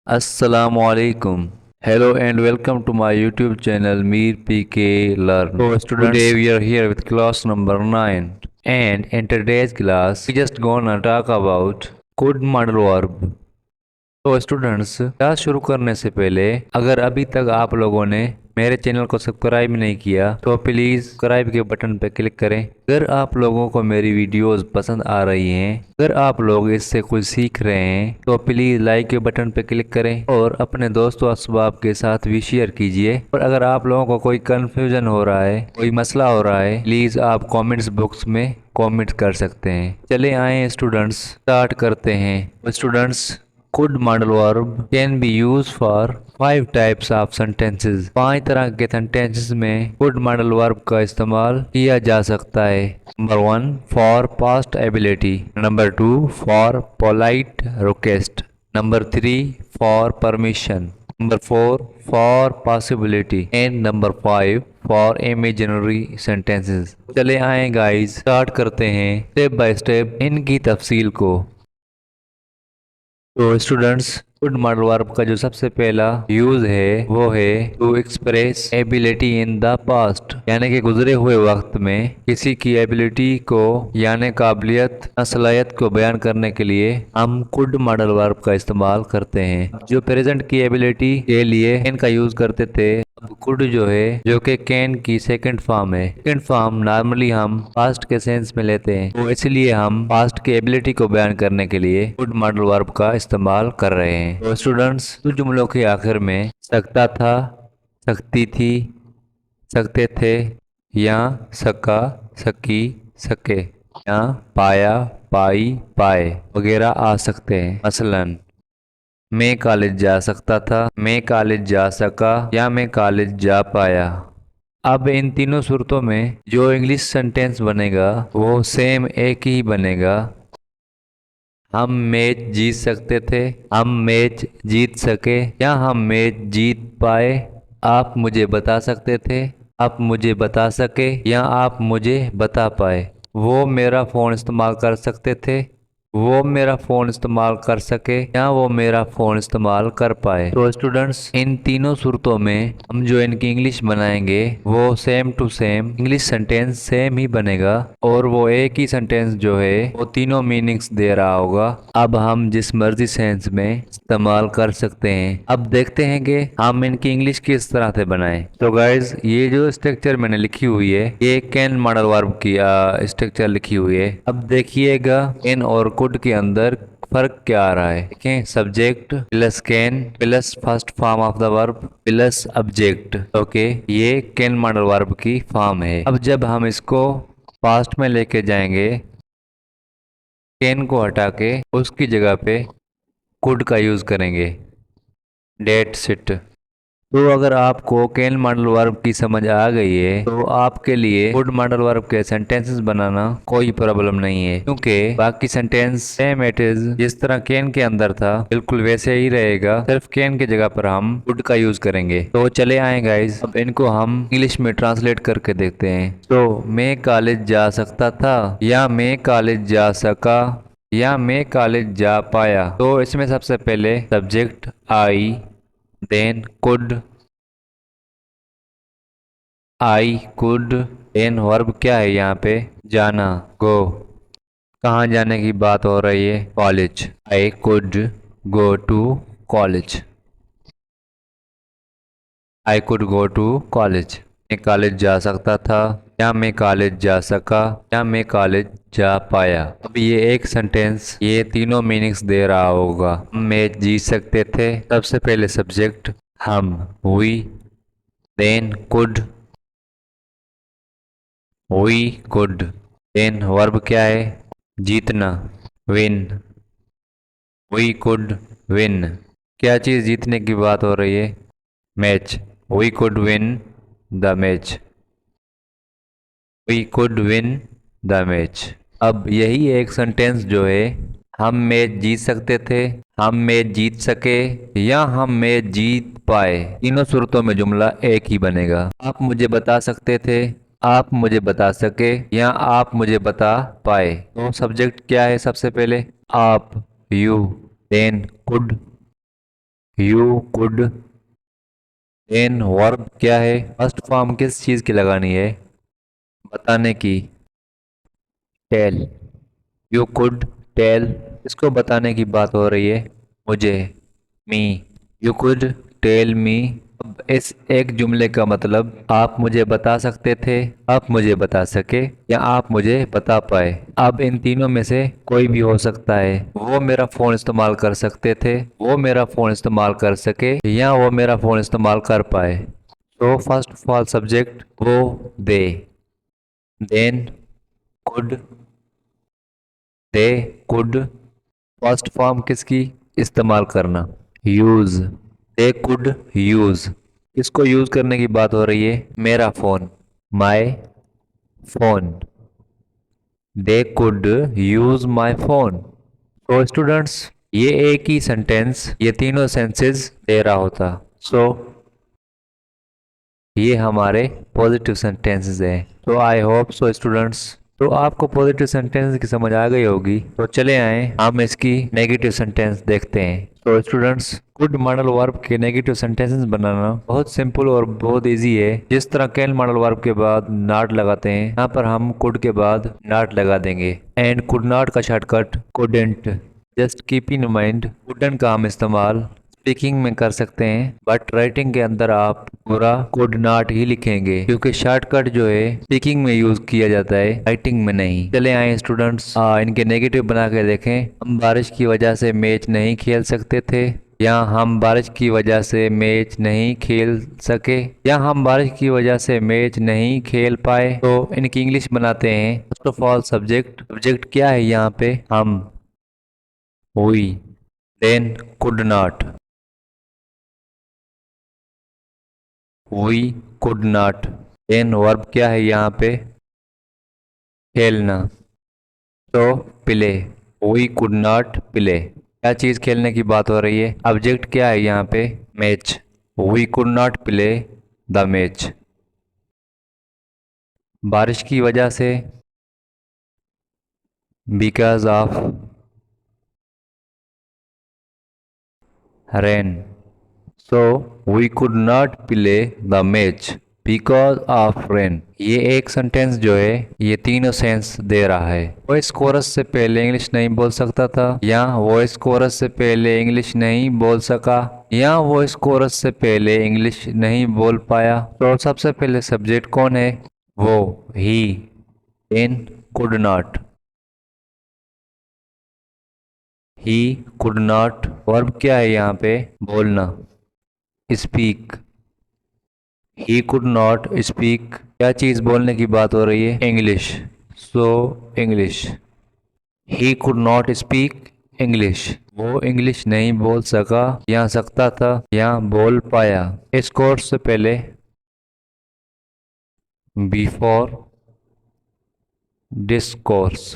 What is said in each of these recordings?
Assalamualaikum. Hello and welcome to my YouTube channel Mir PK Learn. So students, today we are here with class number 9, and in today's class we just gonna talk about could modal verb. तो students, class शुरू करने से पहले अगर अभी तक आप लोगों ने मेरे चैनल को सब्सक्राइब नहीं किया तो प्लीज़ सब्सक्राइब के बटन पर क्लिक करें। अगर आप लोगों को मेरी वीडियोस पसंद आ रही हैं, अगर आप लोग इससे कुछ सीख रहे हैं तो प्लीज़ लाइक के बटन पर क्लिक करें और अपने दोस्तों असबाब के साथ भी शेयर कीजिए। और अगर आप लोगों को कोई कन्फ्यूजन हो रहा है, कोई मसला हो रहा है, प्लीज़ आप कॉमेंट्स बॉक्स में कॉमेंट कर सकते हैं। चले आए स्टूडेंट्स, स्टार्ट करते हैं। Students, could modal verb can be used for 5 types of sentences। 5 तरह के sentences में could modal verb का इस्तेमाल किया जा सकता है। Number 1 for past ability, number 2 for polite request, number 3 for permission, number 4 for possibility and number 5 for imaginary sentences। चले आए गाइस, स्टार्ट करते हैं स्टेप बाय स्टेप इनकी तफसील को। तो स्टूडेंट्स, गुड मॉडल वर्ब का जो सबसे पहला यूज है वो है to express ability in the past, यानी कि गुजरे हुए वक्त में किसी की एबिलिटी को यानी काबिलियत असलाहियत को बयान करने के लिए हम कुड मॉडल वर्ब का इस्तेमाल करते हैं। जो प्रेजेंट की एबिलिटी के लिए इनका यूज करते थे, अब कुड जो है जो कि कैन की सेकंड फॉर्म है। सेकंड फॉर्म नॉर्मली हम पास्ट के सेंस में लेते हैं, तो इसलिए हम पास्ट की एबिलिटी को बयान करने के लिए कुड मॉडल वर्ब का इस्तेमाल कर रहे हैं। तो स्टूडेंट्स, कुछ जुमलों के आखिर में सकता था, सकती थी, सकते थे या सका, सकी, सके या पाया, पाई, पाए वगैरह आ सकते हैं। मसलन मैं कॉलेज जा सकता था, मैं कॉलेज जा सका या मैं कॉलेज जा पाया। अब इन तीनों सूरतों में जो इंग्लिश सेंटेंस बनेगा वो सेम एक ही बनेगा। हम मैच जीत सकते थे, हम मैच जीत सके या हम मैच जीत पाए। आप मुझे बता सकते थे, आप मुझे बता सके या आप मुझे बता पाए। वो मेरा फ़ोन इस्तेमाल कर सकते थे, वो मेरा फ़ोन इस्तेमाल कर सके या वो मेरा फ़ोन इस्तेमाल कर पाए। तो स्टूडेंट्स, इन तीनों सूरतों में हम जो इनकी इंग्लिश बनाएंगे वो same to same English sentence same ही बनेगा और वो एक ही सेंटेंस जो है वो तीनों मीनिंग्स दे रहा होगा। अब हम जिस मर्जी सेंस में इस्तेमाल कर सकते हैं। अब देखते हैं कि हम इनकी इंग्लिश किस तरह से बनाएं। तो गाइज, ये जो स्ट्रक्चर मैंने लिखी हुई है ये कैन मॉडल वर्ब की स्ट्रक्चर लिखी हुई है। अब देखिएगा इन और कुड के अंदर फर्क क्या आ रहा है। देखें, subject plus can plus first form of the verb plus object. Okay, ये कैन मॉडल वर्ब की फॉर्म है। अब जब हम इसको पास्ट में लेके जाएंगे, कैन को हटा के उसकी जगह पे कुड का यूज करेंगे। डेट सिट। तो अगर आपको कैन मॉडल वर्ब की समझ आ गई है तो आपके लिए कुड मॉडल वर्ब के सेंटेंसेस बनाना कोई प्रॉब्लम नहीं है, क्योंकि बाकी सेंटेंस सेम इट इज जिस तरह कैन के अंदर था बिल्कुल वैसे ही रहेगा, सिर्फ कैन की जगह पर हम कुड का यूज करेंगे। तो चले आए गाइस, अब इनको हम इंग्लिश में ट्रांसलेट करके देखते हैं। तो मैं कॉलेज जा सकता था या मैं कॉलेज जा सका या मैं कॉलेज जा पाया। तो इसमें सबसे पहले subject I, then could, I could, then verb क्या है यहाँ पे, जाना, गो। कहाँ जाने की बात हो रही है, college. I could go to college, I could go to college. मैं कॉलेज जा सकता था या मैं कॉलेज जा सका या मैं कॉलेज जा पाया। अब ये एक सेंटेंस ये तीनों मीनिंग्स दे रहा होगा। हम मैच जीत सकते थे, सबसे पहले सब्जेक्ट हम, we, then could, we could, then verb क्या है, जीतना, विन, वी कुड विन। क्या चीज़ जीतने की बात हो रही है, match. We could win the match, we could win the match. अब यही एक सेंटेंस जो है, हम मैच जीत सकते थे, हम मैच जीत सके या हम मैच जीत पाए, तीनों सूरतों में जुमला एक ही बनेगा। आप मुझे बता सकते थे, आप मुझे बता सके या आप मुझे बता पाए। तो सब्जेक्ट क्या है सबसे पहले, आप, you, then could, you could. Then verb क्या है, फर्स्ट फॉर्म किस चीज की लगानी है, बताने की, टेल। यू कुड टेल, इसको बताने की बात हो रही है, मुझे, me. You could tell me. अब इस एक जुमले का मतलब आप मुझे बता सकते थे, आप मुझे बता सके, या आप मुझे बता पाए। अब इन तीनों में से कोई भी हो सकता है। वो मेरा फोन इस्तेमाल कर सकते थे, वो मेरा फोन इस्तेमाल कर सके, या वो मेरा फोन इस्तेमाल कर पाए। तो फर्स्ट ऑफ ऑल सब्जेक्ट वो, they. Then could, they could. First form किसकी, इस्तेमाल करना, यूज। दे कुड यूज, किसको यूज करने की बात हो रही है, मेरा phone, my phone. They could use my phone. तो स्टूडेंट्स, ये एक ही सेंटेंस ये तीनों सेंसेस दे रहा होता। सो ये हमारे पॉजिटिव सेंटेंसेस हैं। तो आई होप सो स्टूडेंट्स, तो आपको पॉजिटिव सेंटेंस की समझ आ गई होगी। तो चले आए हम इसकी नेगेटिव सेंटेंस देखते हैं। तो स्टूडेंट्स, गुड मॉडल वर्ब के नेगेटिव सेंटेंसेस बनाना बहुत सिंपल और बहुत इजी है। जिस तरह कैन मॉडल वर्ब के बाद नॉट लगाते हैं, यहाँ पर हम कुड के बाद नॉट लगा देंगे। एंड कुड नॉट का shortcut couldn't. Just keep in mind, couldn't का हम इस्तेमाल स्पीकिंग में कर सकते हैं, बट राइटिंग के अंदर आप पूरा कुड नॉट ही लिखेंगे, क्योंकि शॉर्टकट जो है स्पीकिंग में यूज किया जाता है, राइटिंग में नहीं। चले आए स्टूडेंट्स, इनके नेगेटिव बना के देखें। हम बारिश की वजह से मैच नहीं खेल सकते थे, या हम बारिश की वजह से मैच नहीं खेल सके, या हम बारिश की वजह से मैच नहीं खेल पाए। तो इनकी इंग्लिश बनाते हैं। First of all subject, subject क्या है यहाँ पे, हम, हुई। Then could not, we could not. Then verb क्या है यहाँ पे, खेलना। तो play, we could not play, क्या चीज़ खेलने की बात हो रही है। ऑब्जेक्ट क्या है यहाँ पे, match. We could not play the match, बारिश की वजह से, because of rain. So we could not play the match because of rain. ये एक सेंटेंस जो है ये तीनों सेंस दे रहा है। वॉइस कोरस से पहले इंग्लिश नहीं बोल सकता था, या वॉइस कोरस से पहले इंग्लिश नहीं बोल सका, या वॉइस कोरस से पहले इंग्लिश नहीं बोल पाया। तो सबसे पहले सब्जेक्ट कौन है, वो, he. Then could not, he could not. Verb क्या है यहाँ पे, बोलना, speak. He could not speak, क्या चीज़ बोलने की बात हो रही है, English. So English, he could not speak English, वो इंग्लिश नहीं बोल सका, या सकता था, या बोल पाया। इस कोर्स से पहले, before discourse.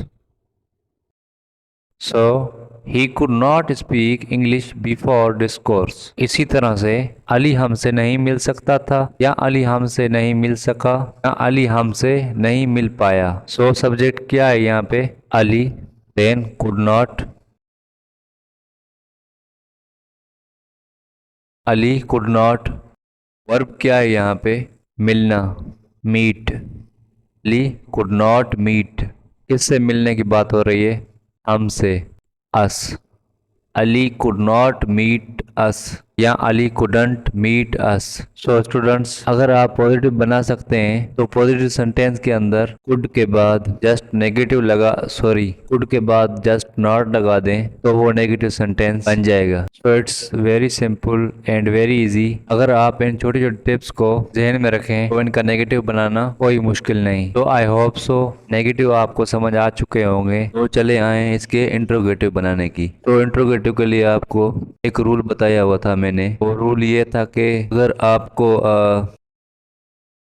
So he could not speak English before discourse. इसी तरह से अली हमसे नहीं मिल सकता था, या अली हमसे नहीं मिल सका, या अली हमसे नहीं मिल पाया। सो सब्जेक्ट क्या है यहाँ पे, Ali. Then could not, Ali could not. Verb क्या है यहाँ पे, मिलना, meet. Ali could not meet, किससे मिलने की बात हो रही है, हमसे, us. Ali could not meet us, या Ali couldn't meet us. So students, अगर आप पॉजिटिव बना सकते हैं तो पॉजिटिव सेंटेंस के अंदर कुड के बाद जस्ट नेगेटिव लगा, सॉरी, कुड के बाद जस्ट नॉट लगा दें तो वो नेगेटिव सेंटेंस बन जाएगा। So it's very simple and very easy. अगर आप इन छोटी छोटी टिप्स को जहन में रखें तो इनका नेगेटिव बनाना कोई मुश्किल नहीं। तो आई होप सो नेगेटिव आपको समझ आ चुके होंगे। तो चले आए इसके इंट्रोगेटिव बनाने की। तो इंट्रोगेटिव के लिए आपको एक रूल बताया हुआ था मैंने। वो रूल ये था कि अगर आपको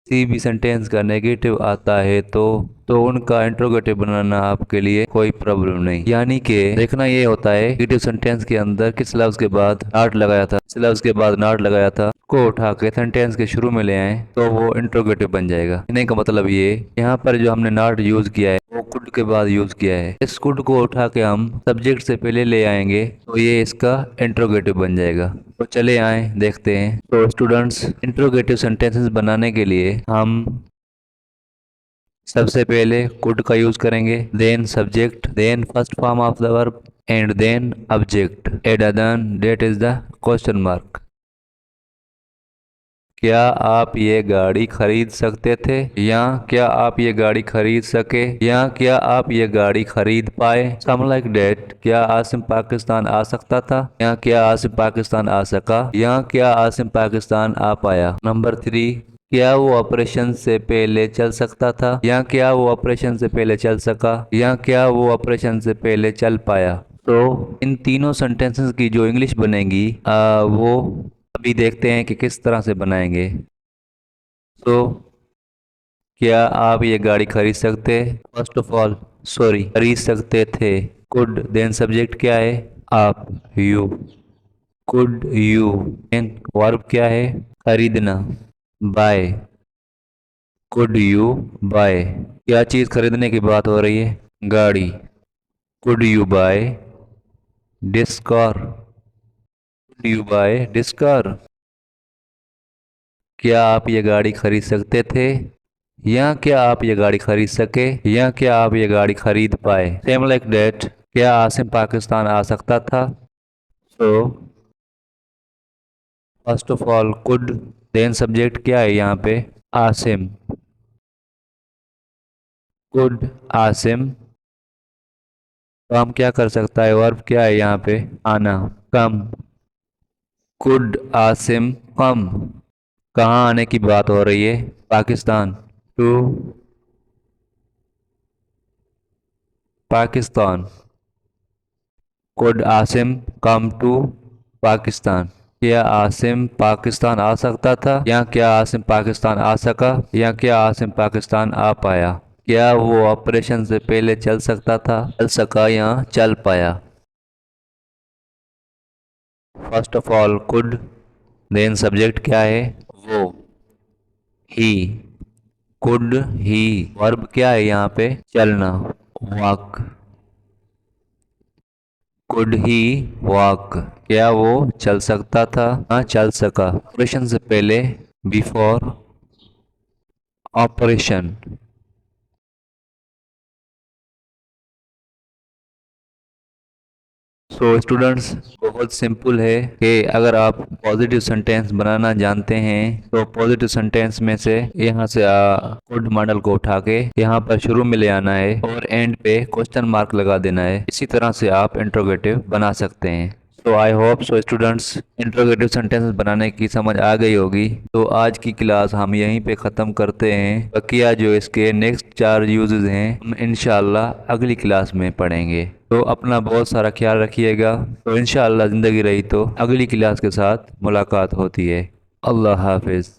किसी भी सेंटेंस का नेगेटिव आता है तो तो उनका इंट्रोगेटिव बनाना आपके लिए कोई प्रॉब्लम नहीं। यानी कि देखना ये होता है नेगेटिव सेंटेंस के अंदर किस लफ्ज के बाद नॉट लगाया था, किस लफ्ज के बाद नॉट लगाया था, को उठा के सेंटेंस के शुरू में ले आए तो वो इंट्रोगेटिव बन जाएगा। कहने का मतलब ये यहाँ पर जो हमने नॉट यूज किया है वो कुड के बाद यूज किया है। इस कुड को उठा के हम सब्जेक्ट से पहले ले आएंगे तो ये इसका इंट्रोगेटिव बन जाएगा। तो चले आए देखते हैं। तो स्टूडेंट्स, इंट्रोगेटिव सेंटेंसेस बनाने के लिए हम सबसे पहले कुड का यूज करेंगे, then subject, then first form of the verb and then object at then that is the question mark. क्या आप ये गाड़ी खरीद सकते थे, या क्या आप ये गाड़ी खरीद सके, या क्या आप ये गाड़ी खरीद पाए, सम लाइक डेट। क्या आसिम पाकिस्तान आ सकता था, या क्या आसिम पाकिस्तान आ सका, या क्या आसिम पाकिस्तान आ पाया। नंबर 3, क्या वो ऑपरेशन से पहले चल सकता था, या क्या वो ऑपरेशन से पहले चल सका, या क्या वो ऑपरेशन से पहले चल पाया। तो इन तीनों सेंटेंसेस की जो इंग्लिश बनेगी वो अभी देखते हैं कि किस तरह से बनाएंगे। तो क्या आप ये गाड़ी खरीद सकते, फर्स्ट ऑफ ऑल सॉरी खरीद सकते थे, कुड, देन सब्जेक्ट क्या है आप, you, could you, then verb क्या है खरीदना, बाय, कुड यू बाय। क्या चीज़ खरीदने की बात हो रही है, गाड़ी, could you buy this car, you buy this car. क्या आप ये गाड़ी खरीद सकते थे, या क्या आप ये गाड़ी खरीद सके, या क्या आप ये गाड़ी खरीद पाए, सेम लाइक डेट। क्या आसिम पाकिस्तान आ सकता था, so first of all could, then subject क्या है यहाँ पे आसिम, कुड आसिम। तो हम क्या कर सकता है, वर्ब क्या है यहाँ पे आना, कम, कुड आसिम कम। कहाँ आने की बात हो रही है, Pakistan, to Pakistan, could Asim come to Pakistan. क्या आसिम पाकिस्तान आ सकता था, या क्या आसिम पाकिस्तान आ सका, या क्या आसिम पाकिस्तान आ पाया। क्या वो ऑपरेशन से पहले चल सकता था, चल सका, या चल पाया। First of all could, then subject क्या है वो, ही, कुड ही, वर्ब क्या है यहाँ पे चलना, वॉक, कुड ही वॉक। क्या वो चल सकता था, हाँ चल सका, ऑपरेशन से पहले बिफोर ऑपरेशन। सो स्टूडेंट्स, बहुत सिंपल है कि अगर आप पॉजिटिव सेंटेंस बनाना जानते हैं तो पॉजिटिव सेंटेंस में से यहाँ से कुड मॉडल को उठा के यहाँ पर शुरू में ले आना है और एंड पे क्वेश्चन मार्क लगा देना है। इसी तरह से आप इंट्रोगेटिव बना सकते हैं। तो I hope so students, interrogative sentence बनाने की समझ आ गई होगी। तो आज की क्लास हम यहीं पे ख़त्म करते हैं। बकिया जो इसके नेक्स्ट 4 यूजेस हैं हम इंशाल्लाह अगली क्लास में पढ़ेंगे। तो अपना बहुत सारा ख्याल रखिएगा। तो इंशाल्लाह ज़िंदगी रही तो अगली क्लास के साथ मुलाकात होती है। अल्लाह हाफिज़।